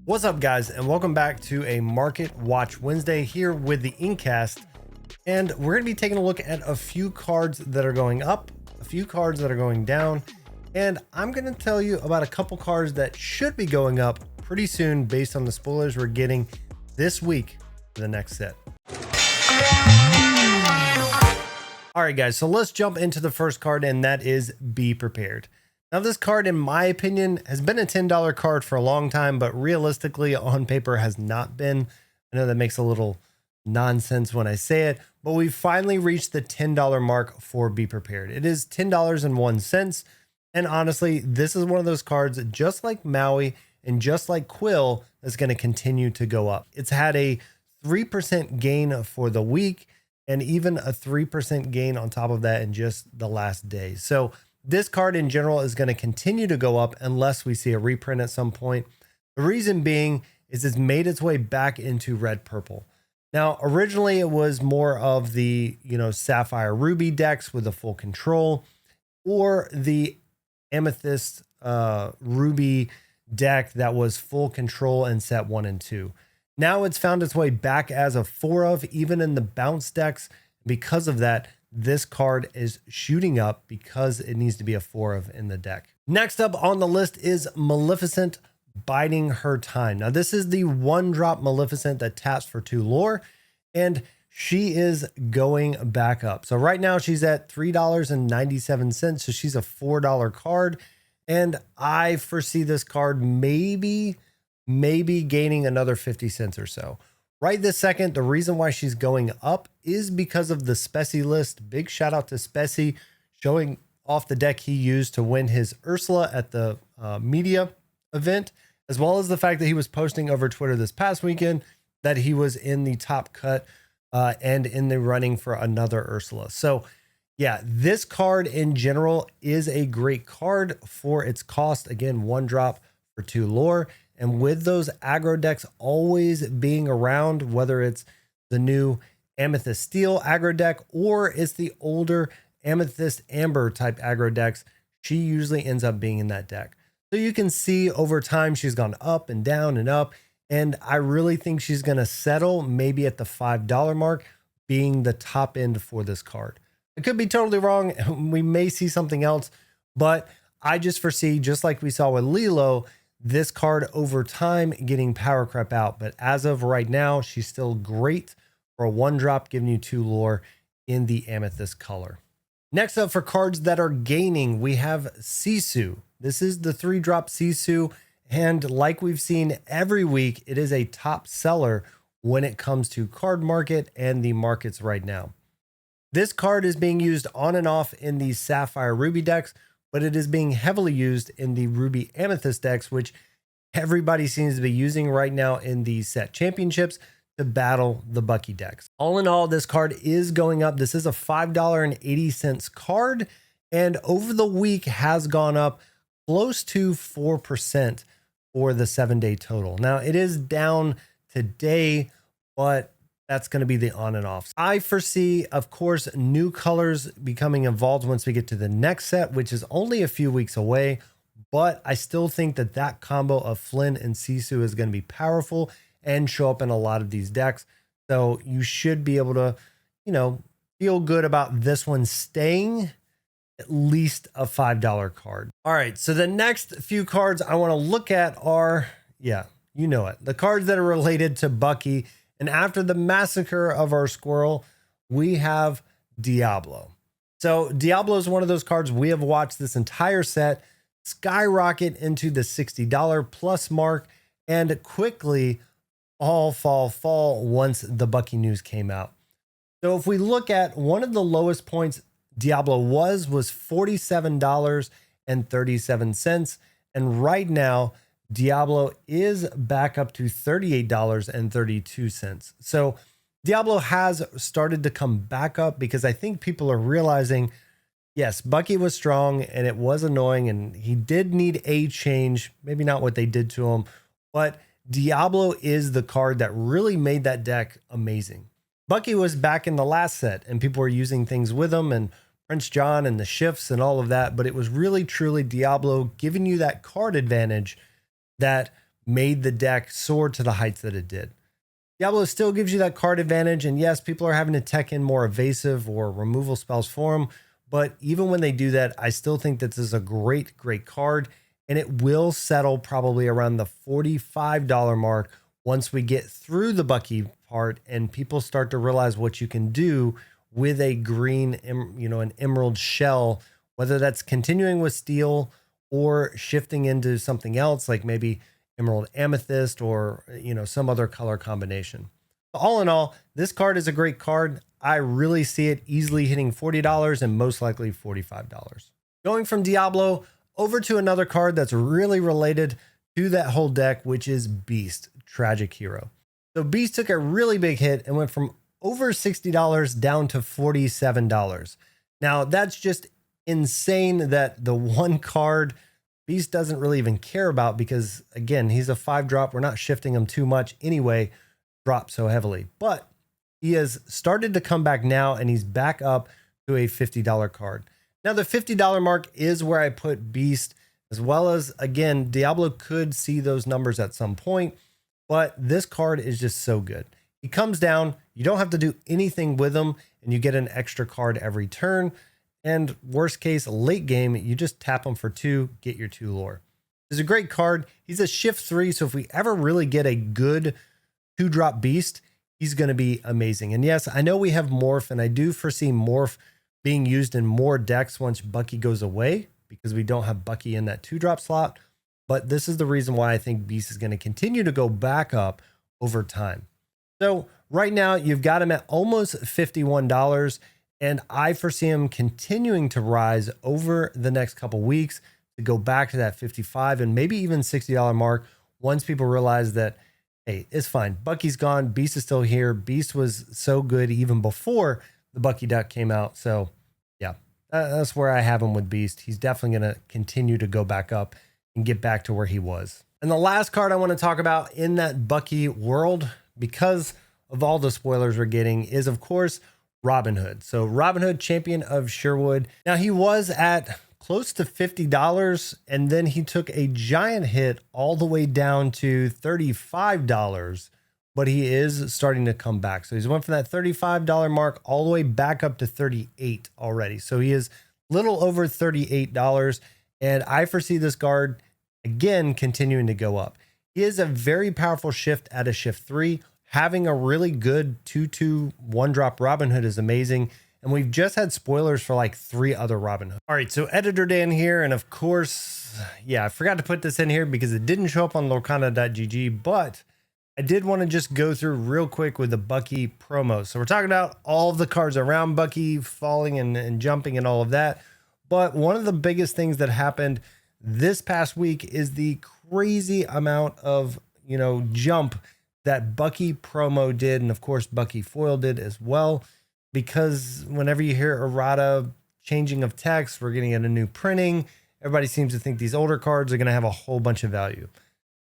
What's up, guys, and welcome back to a Market Watch Wednesday here with the InkCast. And we're going to be taking a look at a few cards that are going up, a few cards that are going down, and I'm going to tell you about a couple cards that should be going up pretty soon based on the spoilers we're getting this week for the next set. All right, guys, so let's jump into the first card, and that is Be Prepared. Now, this card, in my opinion, has been a $10 card for a long time, but realistically on paper has not been. I know that makes a little nonsense when I say it, but we finally reached the $10 mark for Be Prepared. It is $10.01. And honestly, this is one of those cards, just like Maui and just like Quill, that's going to continue to go up. It's had a 3% gain for the week and even a 3% gain on top of that in just the last day. So this card in general is going to continue to go up unless we see a reprint at some point. The reason being is it's made its way back into red purple. Now, originally it was more of the, Sapphire Ruby decks with the full control, or the Amethyst Ruby deck that was full control in set 1 and 2. Now it's found its way back as a 4 of, even in the bounce decks. Because of that, this card is shooting up because it needs to be a 4 of in the deck. Next up on the list is Maleficent, Biding Her Time. Now, this is the 1-drop Maleficent that taps for 2 lore, and she is going back up. So right now she's at $3.97, so she's a $4 card, and I foresee this card maybe gaining another 50 cents or so. Right this second, the reason why she's going up is because of the Specie list. Big shout out to Specie, showing off the deck he used to win his Ursula at the media event, as well as the fact that he was posting over Twitter this past weekend that he was in the top cut and in the running for another Ursula. So yeah, this card in general is a great card for its cost. Again, 1 drop for 2 lore. And with those aggro decks always being around, whether it's the new Amethyst Steel aggro deck or it's the older Amethyst Amber type aggro decks, she usually ends up being in that deck. So you can see over time she's gone up and down and up. And I really think she's going to settle maybe at the $5 mark, being the top end for this card. I could be totally wrong. We may see something else, but I just foresee, just like we saw with Lilo, this card over time getting power creep out. But as of right now, she's still great for a 1-drop, giving you 2 lore in the Amethyst color. Next up, for cards that are gaining, we have Sisu. This is the 3-drop Sisu. And like we've seen every week, it is a top seller when it comes to card market and the markets right now. This card is being used on and off in the Sapphire Ruby decks, but it is being heavily used in the Ruby Amethyst decks, which everybody seems to be using right now in the set championships to battle the Bucky decks. All in all, this card is going up. This is a $5.80 card, and over the week has gone up close to 4% for the 7-day total. Now, it is down today, but that's going to be the on and off. I foresee, of course, new colors becoming involved once we get to the next set, which is only a few weeks away. But I still think that that combo of Flynn and Sisu is going to be powerful and show up in a lot of these decks. So you should be able to, feel good about this one staying at least a $5 card. All right, so the next few cards I want to look at are, the cards that are related to Bucky. And after the massacre of our Squirrel, we have Diablo. So Diablo is one of those cards we have watched this entire set skyrocket into the $60 plus mark and quickly all fall once the Bucky news came out. So if we look at one of the lowest points Diablo was $47.37. And right now, Diablo is back up to $38.32. So Diablo has started to come back up because I think people are realizing, yes, Bucky was strong and it was annoying and he did need a change, maybe not what they did to him, but Diablo is the card that really made that deck amazing. Bucky was back in the last set and people were using things with him and Prince John and the shifts and all of that, but it was really truly Diablo giving you that card advantage that made the deck soar to the heights that it did. Diablo still gives you that card advantage, and yes, people are having to tech in more evasive or removal spells for them, but even when they do that, I still think that this is a great card, and it will settle probably around the $45 mark once we get through the Bucky part and people start to realize what you can do with a green, an emerald shell, whether that's continuing with steel or shifting into something else, like maybe emerald amethyst or, some other color combination. All in all, this card is a great card. I really see it easily hitting $40 and most likely $45. Going from Diablo over to another card that's really related to that whole deck, which is Beast, Tragic Hero. So Beast took a really big hit and went from over $60 down to $47. Now that's just insane that the one card Beast doesn't really even care about, because again, he's a 5-drop. We're not shifting him too much anyway, drop so heavily, but he has started to come back now and he's back up to a $50 card. Now the $50 mark is where I put Beast, as well as, again, Diablo could see those numbers at some point, but this card is just so good. He comes down, you don't have to do anything with him, and you get an extra card every turn. And worst case, late game, you just tap him for 2, get your 2 lore. He's a great card. He's a shift 3, so if we ever really get a good 2-drop Beast, he's going to be amazing. And yes, I know we have Morph, and I do foresee Morph being used in more decks once Bucky goes away, because we don't have Bucky in that 2-drop slot. But this is the reason why I think Beast is going to continue to go back up over time. So right now you've got him at almost $51, and I foresee him continuing to rise over the next couple weeks to go back to that $55 and maybe even $60 mark once people realize that, hey, it's fine. Bucky's gone. Beast is still here. Beast was so good even before the Bucky deck came out. So yeah, that's where I have him with Beast. He's definitely going to continue to go back up and get back to where he was. And the last card I want to talk about in that Bucky world, because of all the spoilers we're getting, is of course Robin Hood. So Robin Hood, champion of Sherwood. Now he was at close to $50, and then he took a giant hit all the way down to $35, but he is starting to come back. So he's went from that $35 mark all the way back up to $38 already. So he is little over $38, and I foresee this card again continuing to go up. He is a very powerful shift at a shift 3. Having a really good 2/2 1-drop Robin Hood is amazing. And we've just had spoilers for like 3 other Robin Hood. All right, so Editor Dan here. And of course, yeah, I forgot to put this in here because it didn't show up on Lorcana.gg, but I did want to just go through real quick with the Bucky promos. So we're talking about all of the cards around Bucky falling and jumping and all of that. But one of the biggest things that happened this past week is the crazy amount of, jump that Bucky promo did. And of course, Bucky foil did as well. Because whenever you hear errata, changing of text, we're getting a new printing. Everybody seems to think these older cards are going to have a whole bunch of value.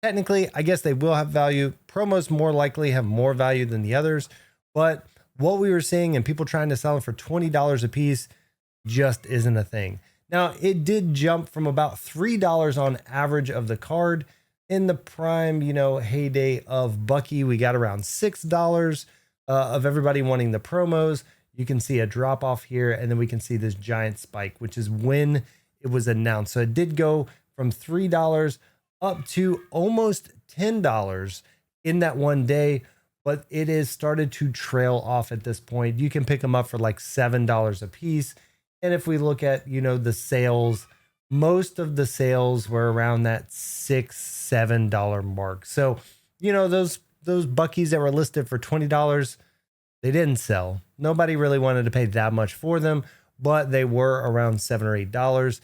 Technically, I guess they will have value. Promos more likely have more value than the others. But what we were seeing and people trying to sell it for $20 a piece just isn't a thing. Now, it did jump from about $3 on average of the card. In the prime, heyday of Bucky, we got around $6 of everybody wanting the promos. You can see a drop off here, and then we can see this giant spike, which is when it was announced. So it did go from $3 up to almost $10 in that one day, but it is started to trail off at this point. You can pick them up for like $7 a piece. And if we look at, the sales, most of the sales were around that $6-7 mark. So, those Buckies that were listed for $20, they didn't sell. Nobody really wanted to pay that much for them, but they were around $7 or $8.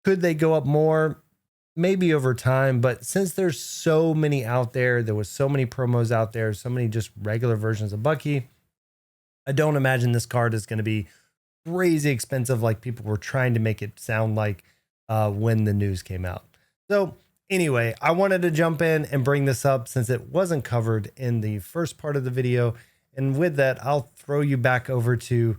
Could they go up more? Maybe over time, but since there's so many out there was so many promos out there, so many just regular versions of Bucky, I don't imagine this card is going to be crazy expensive like people were trying to make it sound like when the news came out. So anyway, I wanted to jump in and bring this up since it wasn't covered in the first part of the video. And with that, I'll throw you back over to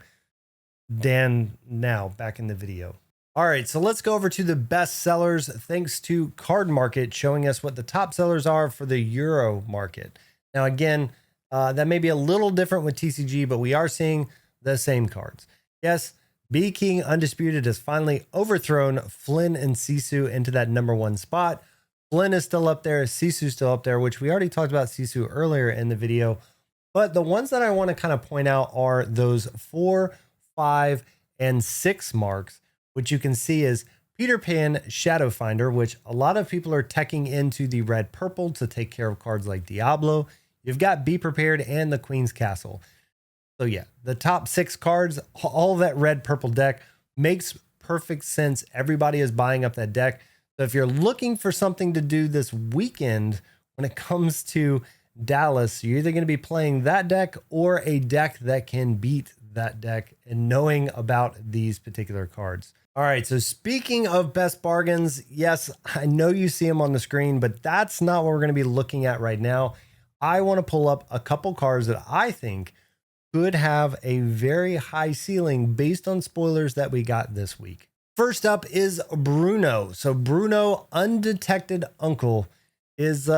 Dan now, back in the video. All right, so let's go over to the best sellers thanks to Card Market showing us what the top sellers are for the Euro market. Now, again, that may be a little different with TCG, but we are seeing the same cards. Yes, B King Undisputed has finally overthrown Flynn and Sisu into that #1 spot. Flynn is still up there, Sisu still up there, which we already talked about Sisu earlier in the video. But the ones that I want to kind of point out are those 4, 5, and 6 marks, which you can see is Peter Pan Shadow Finder, which a lot of people are teching into the red purple to take care of cards like Diablo. You've got Be Prepared and the Queen's Castle. So yeah, the top 6 cards, all that red purple deck makes perfect sense. Everybody is buying up that deck. So if you're looking for something to do this weekend when it comes to Dallas, you're either going to be playing that deck or a deck that can beat that deck and knowing about these particular cards. All right, so speaking of best bargains, yes, I know you see them on the screen, but that's not what we're going to be looking at right now. I want to pull up a couple cards that I think could have a very high ceiling based on spoilers that we got this week. First up is Bruno. So Bruno, Undetected Uncle, is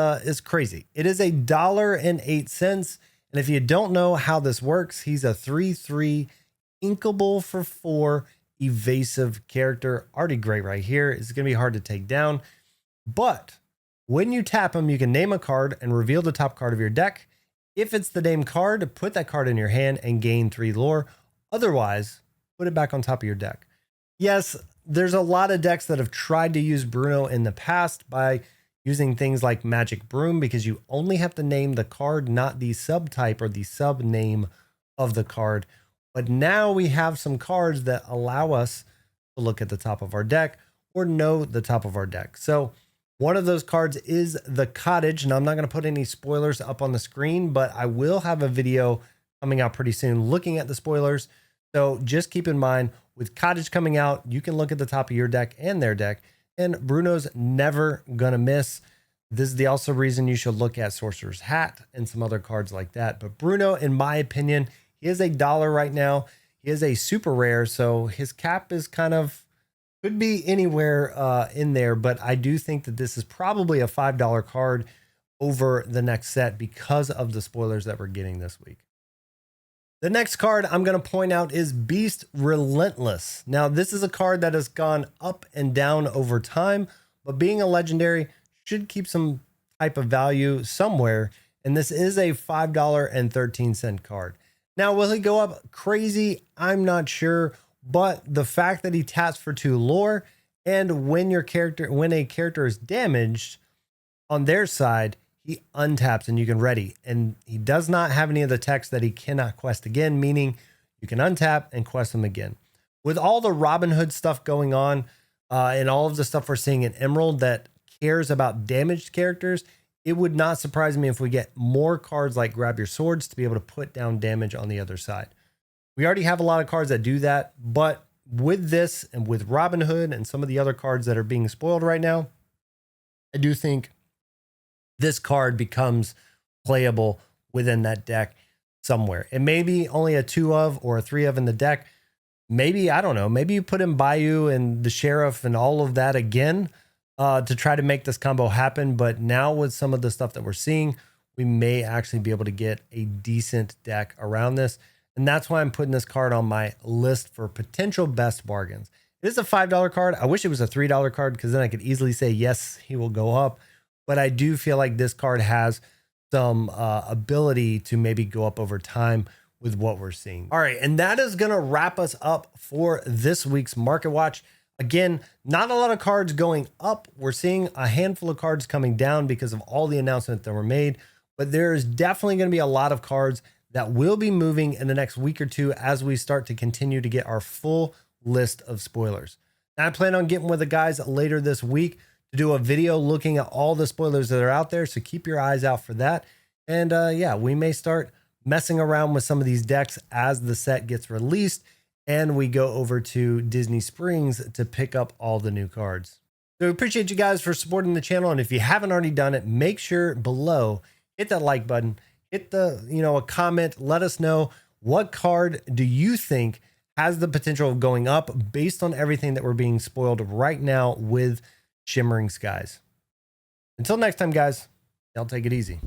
crazy. It is $1.08. And if you don't know how this works, he's a 3/3 inkable for 4 evasive character. Already great right here. It's going to be hard to take down. But when you tap him, you can name a card and reveal the top card of your deck. If it's the named card, put that card in your hand and gain 3 lore. Otherwise, put it back on top of your deck. Yes, there's a lot of decks that have tried to use Bruno in the past by using things like Magic Broom, because you only have to name the card, not the subtype or the sub name of the card. But now we have some cards that allow us to look at the top of our deck or know the top of our deck. So one of those cards is the Cottage. Now, I'm not going to put any spoilers up on the screen, but I will have a video coming out pretty soon looking at the spoilers. So just keep in mind, with Cottage coming out, you can look at the top of your deck and their deck, and Bruno's never going to miss. This is the also reason you should look at Sorcerer's Hat and some other cards like that. But Bruno, in my opinion, he is $1 right now. He is a super rare, so his cap is kind of, could be anywhere in there, but I do think that this is probably a $5 card over the next set because of the spoilers that we're getting this week. The next card I'm going to point out is Beast Relentless. Now, this is a card that has gone up and down over time, but being a legendary should keep some type of value somewhere, and this is a $5.13 card. Now, will he go up crazy? I'm not sure, but the fact that he taps for 2 lore, and when a character is damaged on their side, he untaps and you can ready. And he does not have any of the text that he cannot quest again, meaning you can untap and quest him again. With all the Robin Hood stuff going on and all of the stuff we're seeing in Emerald that cares about damaged characters, it would not surprise me if we get more cards like Grab Your Swords to be able to put down damage on the other side. We already have a lot of cards that do that, but with this and with Robin Hood and some of the other cards that are being spoiled right now, I do think this card becomes playable within that deck somewhere. It may be only a 2 of or a 3 of in the deck. Maybe, I don't know, maybe you put in Bayou and the Sheriff and all of that again to try to make this combo happen. But now with some of the stuff that we're seeing, we may actually be able to get a decent deck around this. And that's why I'm putting this card on my list for potential best bargains. It is a $5 card. I wish it was a $3 card because then I could easily say, yes, he will go up. But I do feel like this card has some ability to maybe go up over time with what we're seeing. All right, and that is going to wrap us up for this week's Market Watch. Again, not a lot of cards going up. We're seeing a handful of cards coming down because of all the announcements that were made. But there is definitely going to be a lot of cards that will be moving in the next week or two as we start to continue to get our full list of spoilers. Now, I plan on getting with the guys later this week to do a video looking at all the spoilers that are out there. So keep your eyes out for that. And yeah, we may start messing around with some of these decks as the set gets released and we go over to Disney Springs to pick up all the new cards. So appreciate you guys for supporting the channel. And if you haven't already done it, make sure below, hit that like button, hit the, a comment, let us know what card do you think has the potential of going up based on everything that we're being spoiled right now with Shimmering Skies. Until next time, guys, y'all take it easy.